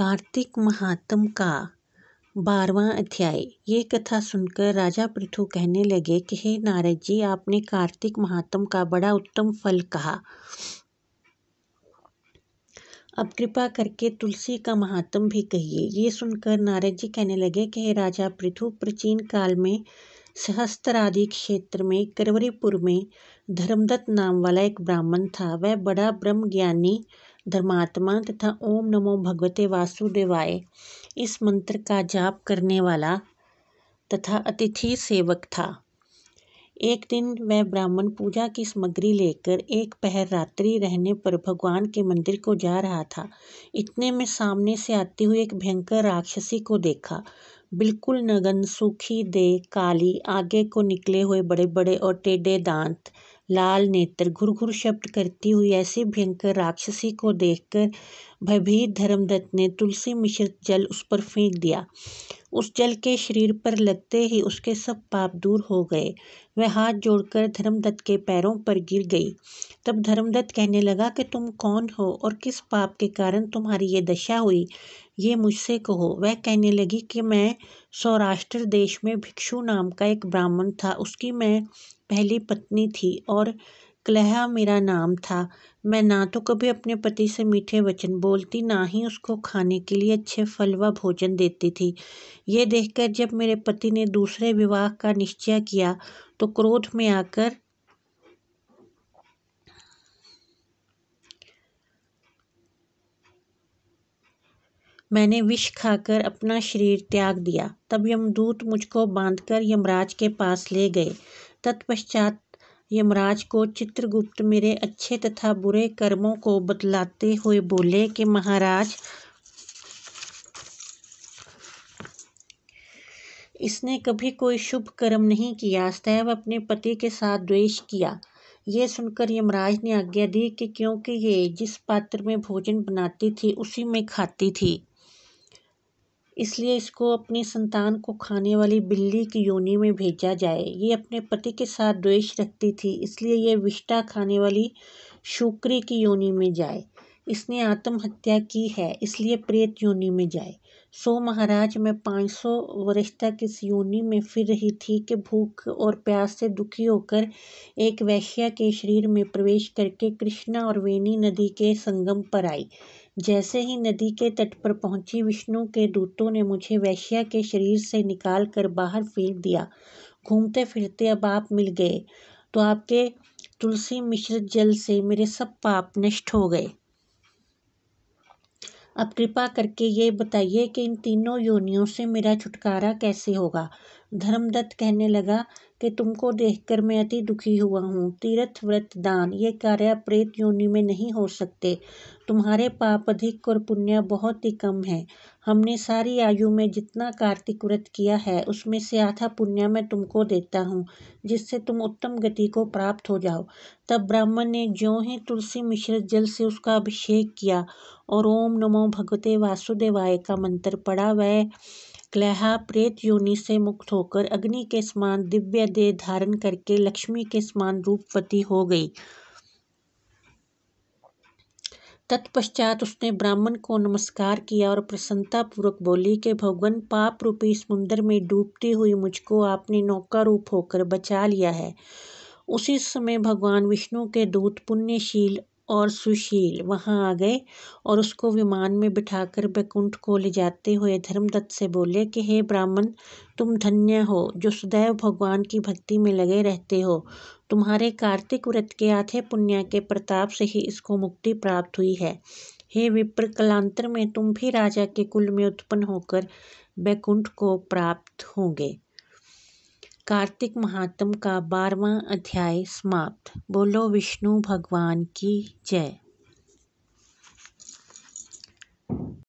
कार्तिक महात्म का 12वां अध्याय। ये कथा सुनकर राजा पृथु कहने लगे कि हे नारद जी, आपने कार्तिक महात्म का बड़ा उत्तम फल कहा। अब कृपा करके तुलसी का महात्म भी कहिए। ये सुनकर नारद जी कहने लगे कि हे राजा पृथु, प्राचीन काल में सहस्त्रादि क्षेत्र में करवरीपुर में धर्मदत्त नाम वाला एक ब्राह्मण था। वह बड़ा ब्रह्म ज्ञानी, धर्मात्मा तथा ओम नमो भगवते वासुदेवाय इस मंत्र का जाप करने वाला तथा अतिथि सेवक था। एक दिन वह ब्राह्मण पूजा की सामग्री लेकर एक पहर रात्रि रहने पर भगवान के मंदिर को जा रहा था। इतने में सामने से आती हुई एक भयंकर राक्षसी को देखा। बिल्कुल नगन, सूखी देह, काली, आगे को निकले हुए बड़े बड़े और टेढ़े दांत, लाल नेत्र, घुरघुर शब्द करती हुई ऐसी भयंकर राक्षसी को देखकर भयभीत धर्मदत्त ने तुलसी मिश्रित जल उस पर फेंक दिया। उस जल के शरीर पर लगते ही उसके सब पाप दूर हो गए। वह हाथ जोड़कर धर्मदत्त के पैरों पर गिर गई। तब धर्मदत्त कहने लगा कि तुम कौन हो और किस पाप के कारण तुम्हारी ये दशा हुई, ये मुझसे कहो। वह कहने लगी कि मैं सौराष्ट्र देश में भिक्षु नाम का एक ब्राह्मण था। उसकी मैं पहली पत्नी थी और कलहा मेरा नाम था। मैं ना तो कभी अपने पति से मीठे वचन बोलती, ना ही उसको खाने के लिए अच्छे फल व भोजन देती थी। ये देखकर जब मेरे पति ने दूसरे विवाह का निश्चय किया तो क्रोध में आकर मैंने विष खाकर अपना शरीर त्याग दिया। तब यमदूत मुझको बांधकर यमराज के पास ले गए। तत्पश्चात यमराज को चित्रगुप्त मेरे अच्छे तथा बुरे कर्मों को बतलाते हुए बोले कि महाराज, इसने कभी कोई शुभ कर्म नहीं किया, सदैव अपने पति के साथ द्वेष किया। ये सुनकर यमराज ने आज्ञा दी कि क्योंकि ये जिस पात्र में भोजन बनाती थी उसी में खाती थी, इसलिए इसको अपनी संतान को खाने वाली बिल्ली की योनि में भेजा जाए। ये अपने पति के साथ द्वेष रखती थी, इसलिए ये विष्ठा खाने वाली शुक्री की योनि में जाए। इसने आत्महत्या की है, इसलिए प्रेत योनि में जाए। सो महाराज, मैं 500 वर्ष तक इस योनि में फिर रही थी कि भूख और प्यास से दुखी होकर एक वैश्या के शरीर में प्रवेश करके कृष्णा और वेणी नदी के संगम पर आई। जैसे ही नदी के तट पर पहुंची, विष्णु के दूतों ने मुझे वैश्या के शरीर से निकाल कर बाहर फेंक दिया। घूमते फिरते अब आप मिल गए तो आपके तुलसी मिश्रित जल से मेरे सब पाप नष्ट हो गए। अब कृपा करके ये बताइए कि इन तीनों योनियों से मेरा छुटकारा कैसे होगा। धर्मदत्त कहने लगा कि तुमको देखकर मैं अति दुखी हुआ हूँ। तीर्थ, व्रत, दान ये कार्य प्रेत योनि में नहीं हो सकते। तुम्हारे पाप अधिक और पुण्य बहुत ही कम है। हमने सारी आयु में जितना कार्तिक व्रत किया है उसमें से आधा पुण्य मैं तुमको देता हूँ, जिससे तुम उत्तम गति को प्राप्त हो जाओ। तब ब्राह्मण ने ज्यों ही तुलसी मिश्रित जल से उसका अभिषेक किया और ओम नमो भगवते वासुदेवाय का मंत्र पढ़ा, वह कलहा प्रेत योनि से मुक्त होकर अग्नि के समान दिव्य देह धारण करके लक्ष्मी के समान रूपवती हो गई। तत्पश्चात उसने ब्राह्मण को नमस्कार किया और प्रसन्नता पूर्वक बोली कि भगवान, पाप रूपी समुद्र में डूबती हुई मुझको आपने नौका रूप होकर बचा लिया है। उसी समय भगवान विष्णु के दूत पुण्यशील और सुशील वहां आ गए और उसको विमान में बिठाकर बैकुंठ को ले जाते हुए धर्मदत्त से बोले कि हे ब्राह्मण, तुम धन्य हो जो सदैव भगवान की भक्ति में लगे रहते हो। तुम्हारे कार्तिक व्रत के आधे पुण्य के प्रताप से ही इसको मुक्ति प्राप्त हुई है। हे विप्र, कालांतर में तुम भी राजा के कुल में उत्पन्न होकर बैकुंठ को प्राप्त होंगे। कार्तिक महात्म का 12वां अध्याय समाप्त। बोलो विष्णु भगवान की जय।